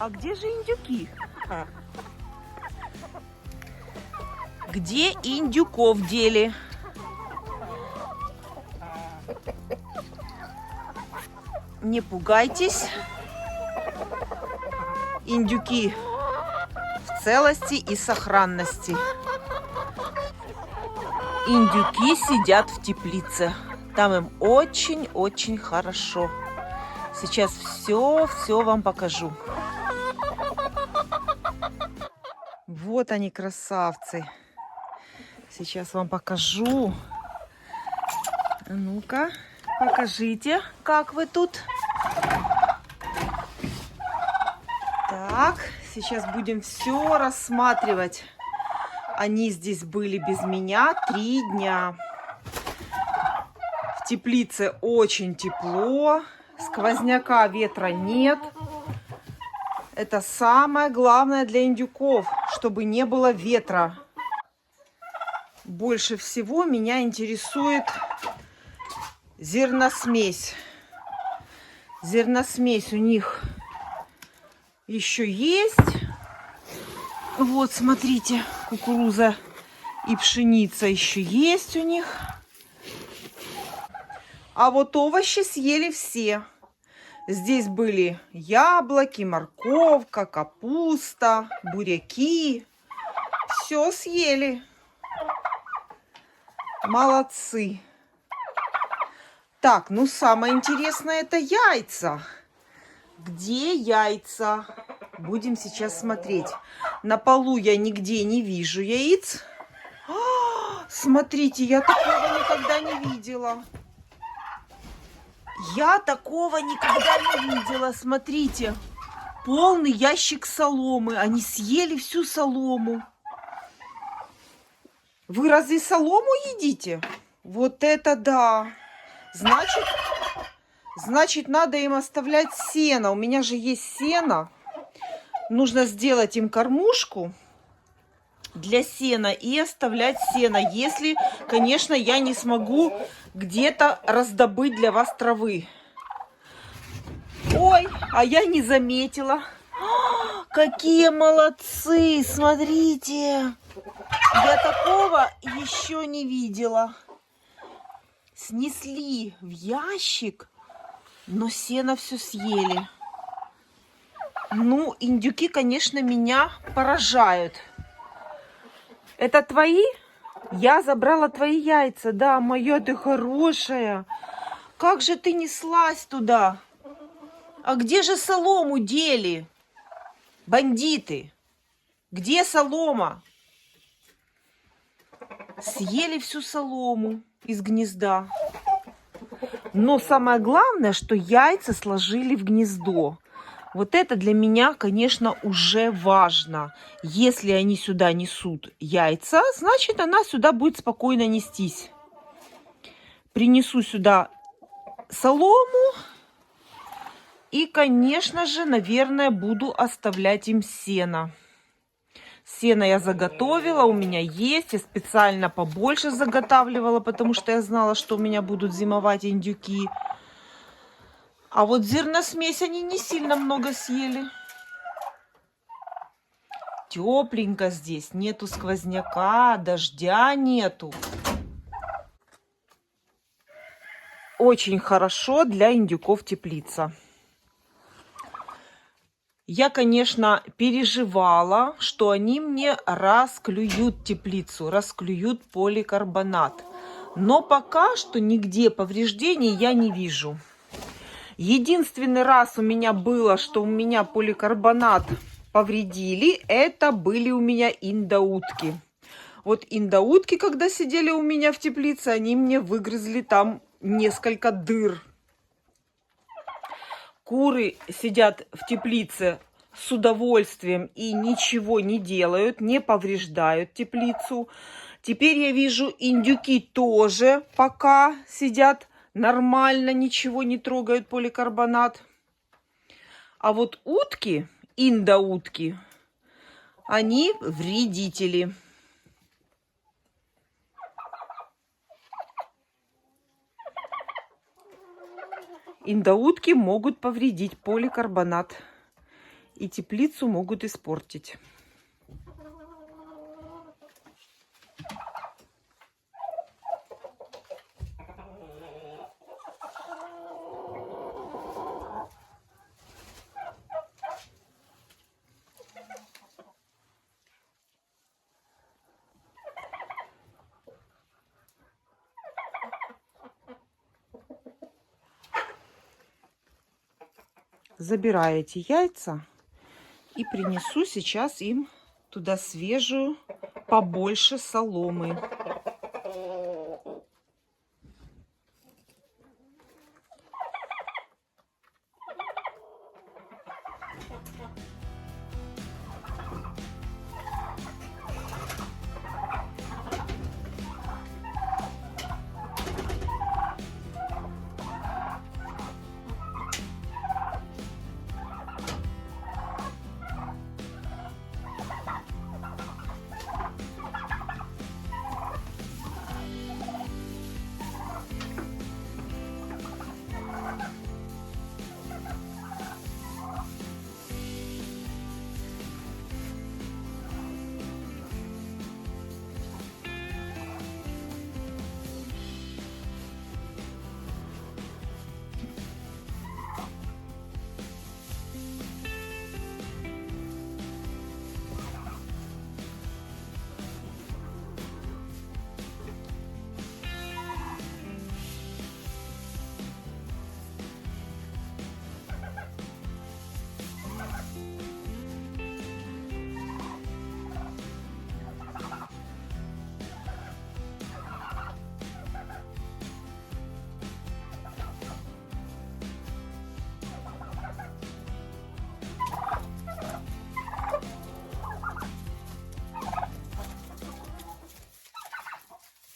А где же индюки? Где индюков дели? Не пугайтесь. Индюки в целости и сохранности. Индюки сидят в теплице. Там им очень-очень хорошо. Сейчас все вам покажу. Вот они, красавцы. Сейчас вам покажу. Ну-ка, покажите, как вы тут. Так, сейчас будем все рассматривать. Они здесь были без меня 3 дня. В теплице очень тепло. Сквозняка, ветра нет. Это самое главное для индюков, чтобы не было ветра. Больше всего меня интересует зерносмесь. Зерносмесь у них еще есть. Вот, смотрите, кукуруза и пшеница еще есть у них. А вот овощи съели все. Здесь были яблоки, морковка, капуста, буряки. Все съели. Молодцы. Так, ну самое интересное это яйца. Где яйца? Будем сейчас смотреть. На полу я нигде не вижу яиц. Смотрите, я такого никогда не видела. Я такого никогда не видела. Смотрите, полный ящик соломы. Они съели всю солому. Вы разве солому едите? Вот это да. Значит, надо им оставлять сено. У меня же есть сено. Нужно сделать им кормушку для сена и оставлять сено. Если, конечно, я не смогу где-то раздобыть для вас травы. Ой, а я не заметила. Какие молодцы! Смотрите! Я такого еще не видела. Снесли в ящик, но сено все съели. Ну, индюки, конечно, меня поражают. Это твои? Я забрала твои яйца. Да, моя ты хорошая. Как же ты неслась туда? А где же солому дели? Бандиты. Где солома? Съели всю солому из гнезда. Но самое главное, что яйца сложили в гнездо. Вот это для меня, конечно, уже важно. Если они сюда несут яйца, значит, она сюда будет спокойно нестись. Принесу сюда солому. И, конечно же, наверное, буду оставлять им сено. Сено я заготовила, у меня есть. Я специально побольше заготавливала, потому что я знала, что у меня будут зимовать индюки. А вот зерносмесь они не сильно много съели. Тепленько здесь, нету сквозняка, дождя нету. Очень хорошо для индюков теплица. Я, конечно, переживала, что они мне расклюют теплицу, расклюют поликарбонат. Но пока что нигде повреждений я не вижу. Единственный раз у меня было, что у меня поликарбонат повредили, это были у меня индоутки. Вот индоутки, когда сидели у меня в теплице, они мне выгрызли там несколько дыр. Куры сидят в теплице с удовольствием и ничего не делают, не повреждают теплицу. Теперь я вижу, индюки тоже пока сидят нормально, ничего не трогают поликарбонат. А вот утки, индоутки, они вредители. Индоутки могут повредить поликарбонат. и теплицу могут испортить. Забираю эти яйца и принесу сейчас им туда свежую, побольше соломы.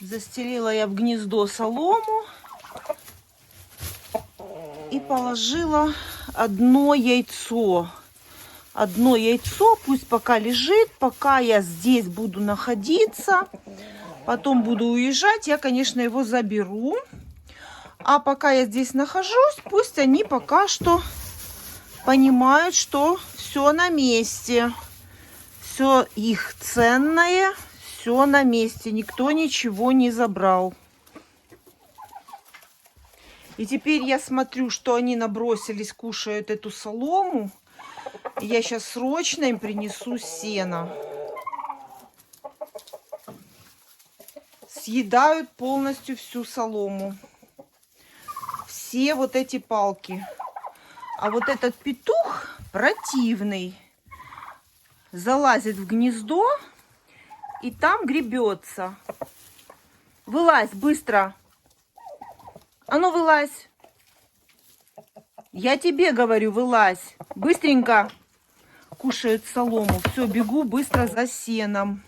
Застелила я в гнездо солому и положила одно яйцо. Одно яйцо пусть пока лежит, пока я здесь буду находиться. Потом буду уезжать, я, конечно, его заберу. А пока я здесь нахожусь, пусть они пока что понимают, что все на месте. Все их ценное. Все на месте, никто ничего не забрал. И теперь я смотрю, что они набросились, кушают эту солому. И я сейчас срочно им принесу сено. Съедают полностью всю солому. Все вот эти палки. А вот этот петух противный. Залазит в гнездо. И там гребется. Вылазь быстро. А ну вылазь. Я тебе говорю, вылазь. Быстренько. Кушают солому. Все, бегу быстро за сеном.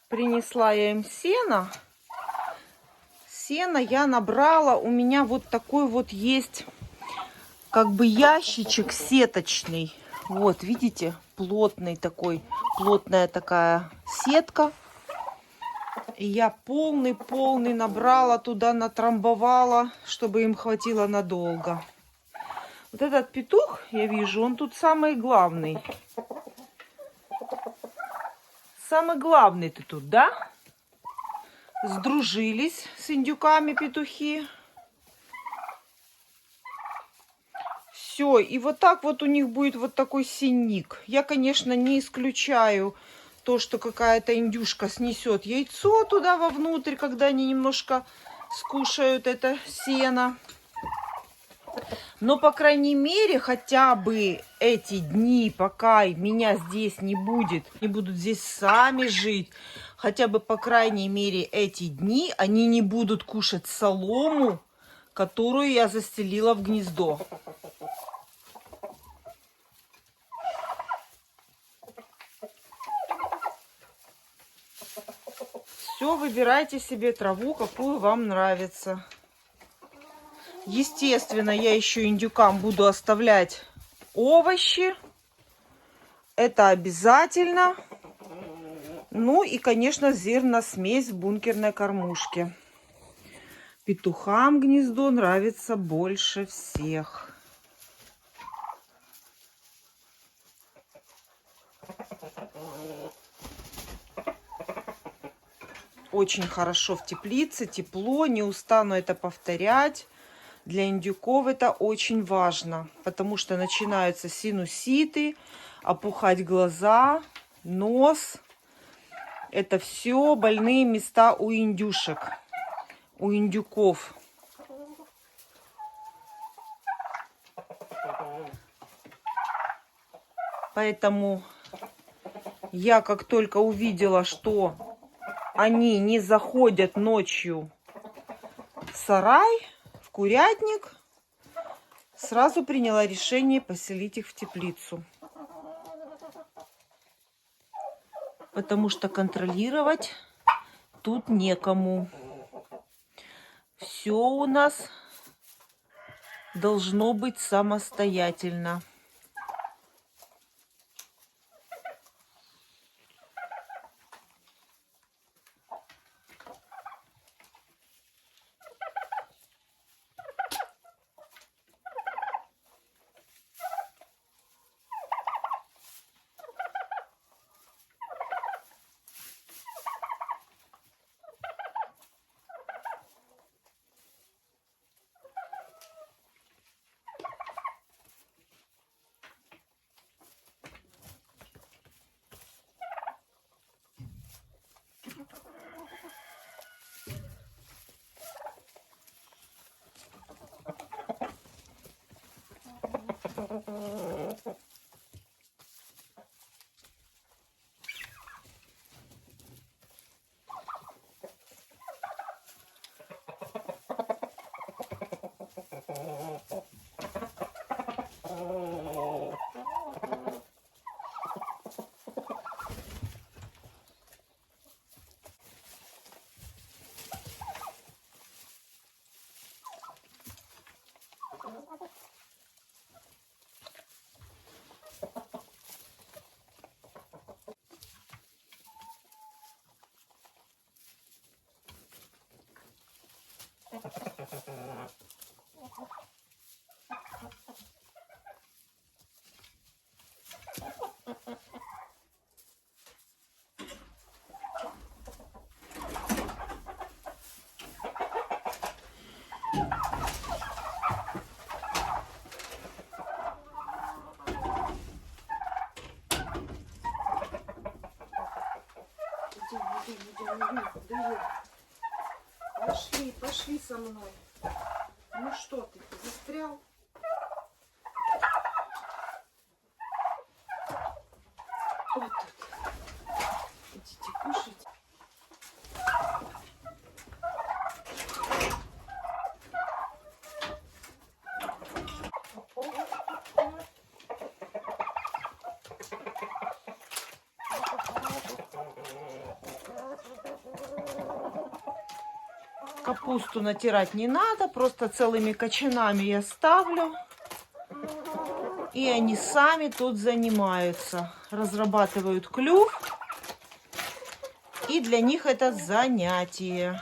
Принесла я им сено. Сено я набрала. У меня вот такой вот есть, как бы ящичек сеточный. Вот, видите, плотный такой, плотная такая сетка. И я полный набрала туда, натрамбовала, чтобы им хватило надолго. Вот этот петух, я вижу, он тут самый главный. Самый главный ты тут, да? Сдружились с индюками петухи. Все, и вот так вот у них будет вот такой синик. Я, конечно, не исключаю то, что какая-то индюшка снесет яйцо туда вовнутрь, когда они немножко скушают это сено. Но, по крайней мере, хотя бы эти дни, пока меня здесь не будет, не будут здесь сами жить, хотя бы, по крайней мере, эти дни они не будут кушать солому, которую я застелила в гнездо. Все, выбирайте себе траву, какую вам нравится. Естественно, я еще индюкам буду оставлять овощи. Это обязательно. Ну и, конечно, зерносмесь в бункерной кормушке. Петухам гнездо нравится больше всех. Очень хорошо в теплице, тепло, не устану это повторять. Для индюков это очень важно, потому что начинаются синуситы, опухать глаза, нос. Это все больные места у индюшек, у индюков. Поэтому я как только увидела, что они не заходят ночью в сарай, в курятник, сразу приняла решение поселить их в теплицу. Потому что контролировать тут некому. Все у нас должно быть самостоятельно. Пошли, пошли со мной. Ну что ты, застрял? Вот тут. Идите кушать. Капусту натирать не надо, просто целыми кочанами я ставлю. И они сами тут занимаются, разрабатывают клюв. И для них это занятие.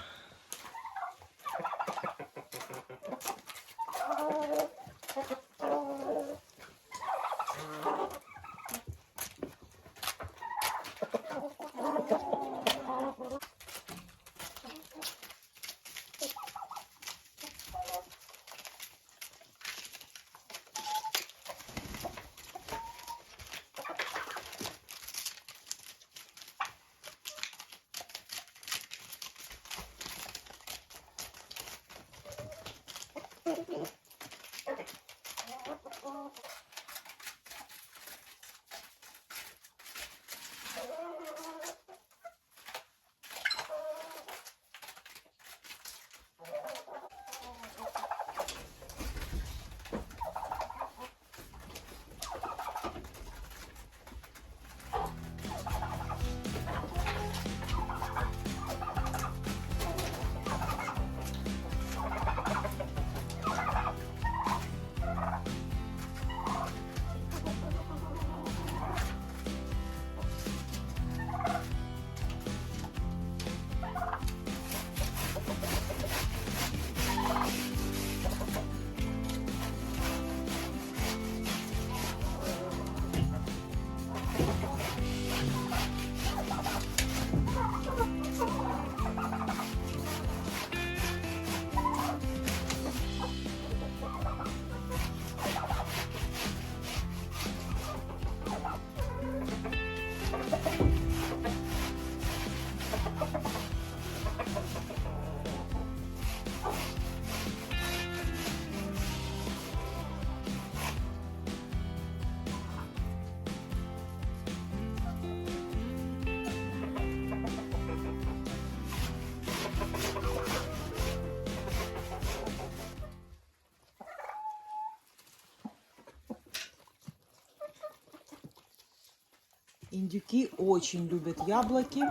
Индюки очень любят яблоки.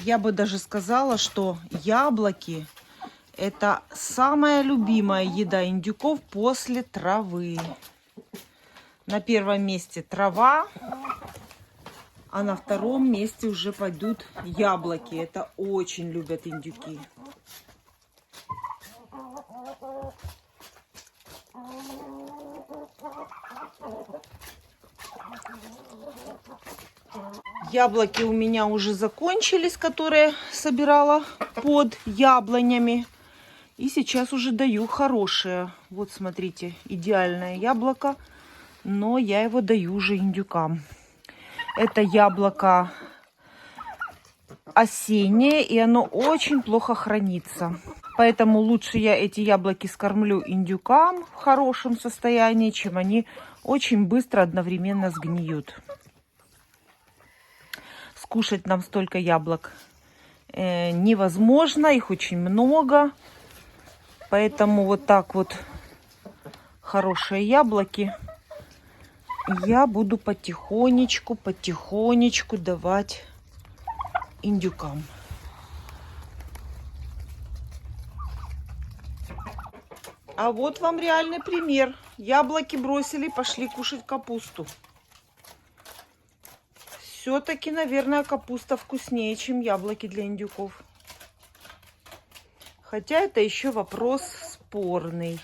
Я бы даже сказала, что яблоки — это самая любимая еда индюков после травы. На первом месте трава, а на втором месте уже пойдут яблоки. Это очень любят индюки. Яблоки у меня уже закончились, которые собирала под яблонями. И сейчас уже даю хорошее. Вот смотрите, идеальное яблоко. Но я его даю уже индюкам. Это яблоко осеннее, и оно очень плохо хранится. Поэтому лучше я эти яблоки скормлю индюкам в хорошем состоянии, чем они очень быстро одновременно сгниют. Скушать нам столько яблок невозможно, их очень много. Поэтому вот так вот хорошие яблоки я буду потихонечку давать индюкам. А вот вам реальный пример. Яблоки бросили, пошли кушать капусту. Все-таки, наверное, капуста вкуснее, чем яблоки для индюков. Хотя это еще вопрос спорный.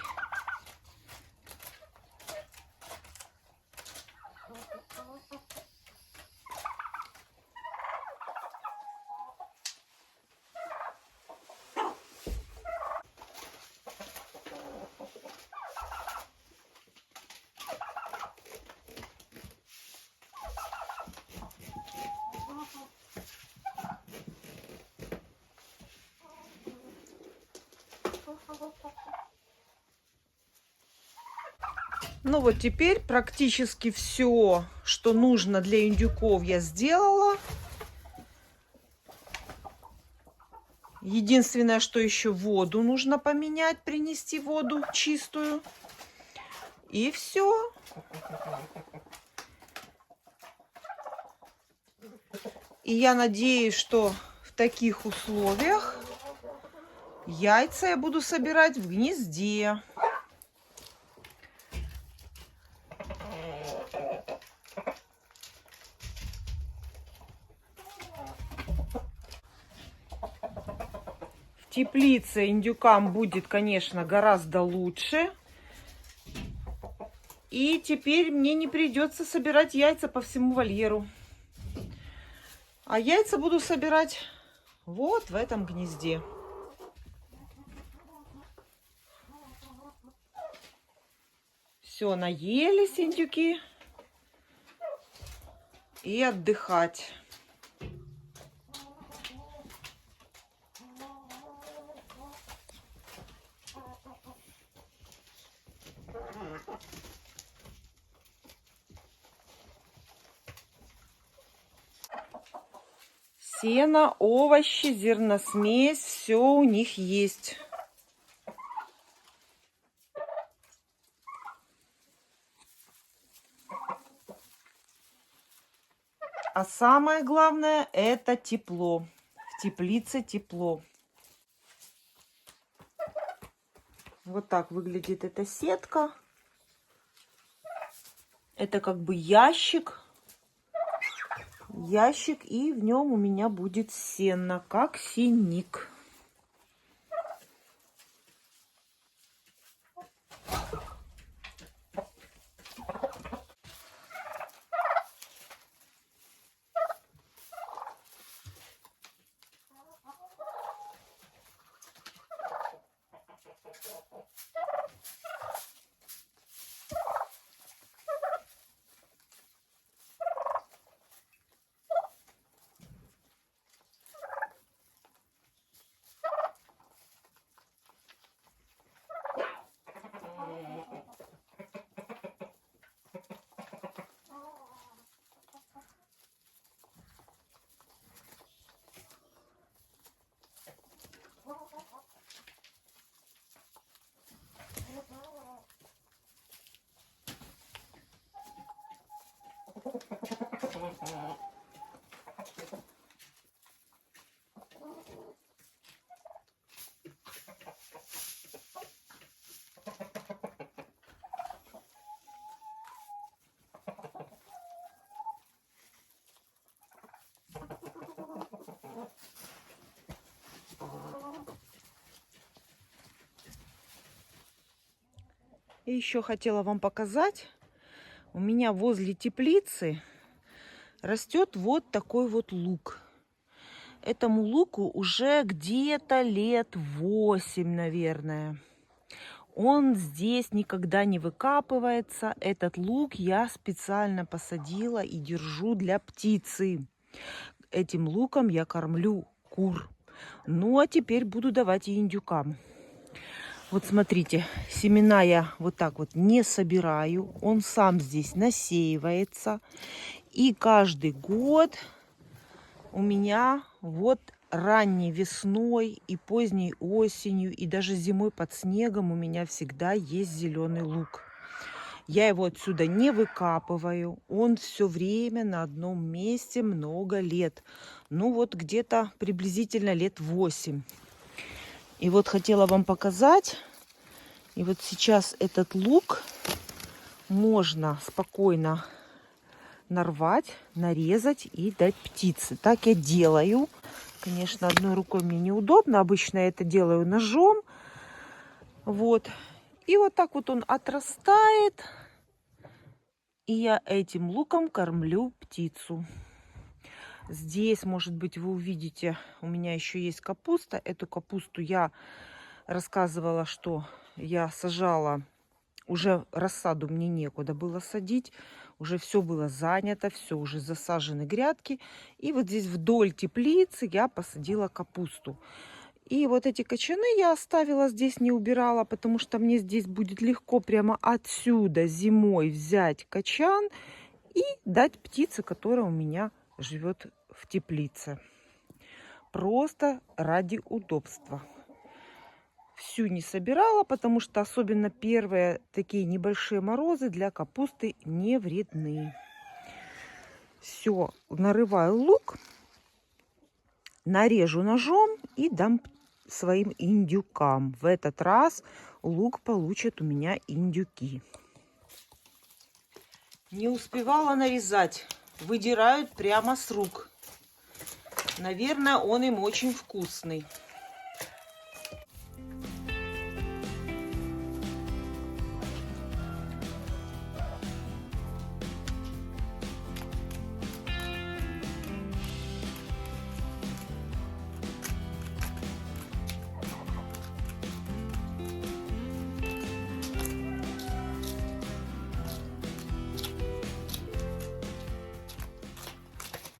Ну вот теперь практически все, что нужно для индюков, я сделала. Единственное, что еще воду нужно поменять, принести воду чистую. И все. И я надеюсь, что в таких условиях яйца я буду собирать в гнезде. В теплице индюкам будет, конечно, гораздо лучше. И теперь мне не придется собирать яйца по всему вольеру. А яйца буду собирать вот в этом гнезде. Все, наелись индюки. И отдыхать. Сено, овощи, зерносмесь, все у них есть. А самое главное, это тепло. В теплице тепло. Вот так выглядит эта сетка. Это как бы ящик. Ящик, и в нем у меня будет сено, как синик. И еще хотела вам показать, у меня возле теплицы растет вот такой вот лук. Этому луку уже где-то лет 8, наверное. Он здесь никогда не выкапывается. Этот лук я специально посадила и держу для птицы. Этим луком я кормлю кур. Ну, а теперь буду давать и индюкам. Вот смотрите, семена я вот так вот не собираю. Он сам здесь насеивается. И каждый год у меня вот ранней весной и поздней осенью, и даже зимой под снегом у меня всегда есть зеленый лук. Я его отсюда не выкапываю. Он все время на одном месте много лет. Ну вот где-то приблизительно лет 8. И вот хотела вам показать. И вот сейчас этот лук можно спокойно нарвать, нарезать и дать птице. Так я делаю. Конечно, одной рукой мне неудобно. Обычно я это делаю ножом. Вот. И вот так вот он отрастает. И я этим луком кормлю птицу. Здесь, может быть, вы увидите, у меня еще есть капуста. Эту капусту я рассказывала, что я сажала. Уже рассаду мне некуда было садить. Уже все было занято, все уже засажены грядки. И вот здесь вдоль теплицы я посадила капусту. И вот эти кочаны я оставила здесь, не убирала, потому что мне здесь будет легко прямо отсюда зимой взять кочан и дать птице, которая у меня живет в теплице. Просто ради удобства. Всю не собирала, потому что особенно первые такие небольшие морозы для капусты не вредны. Все, нарываю лук, нарежу ножом и дам своим индюкам. В этот раз лук получат у меня индюки. Не успевала нарезать, выдирают прямо с рук. Наверное, он им очень вкусный.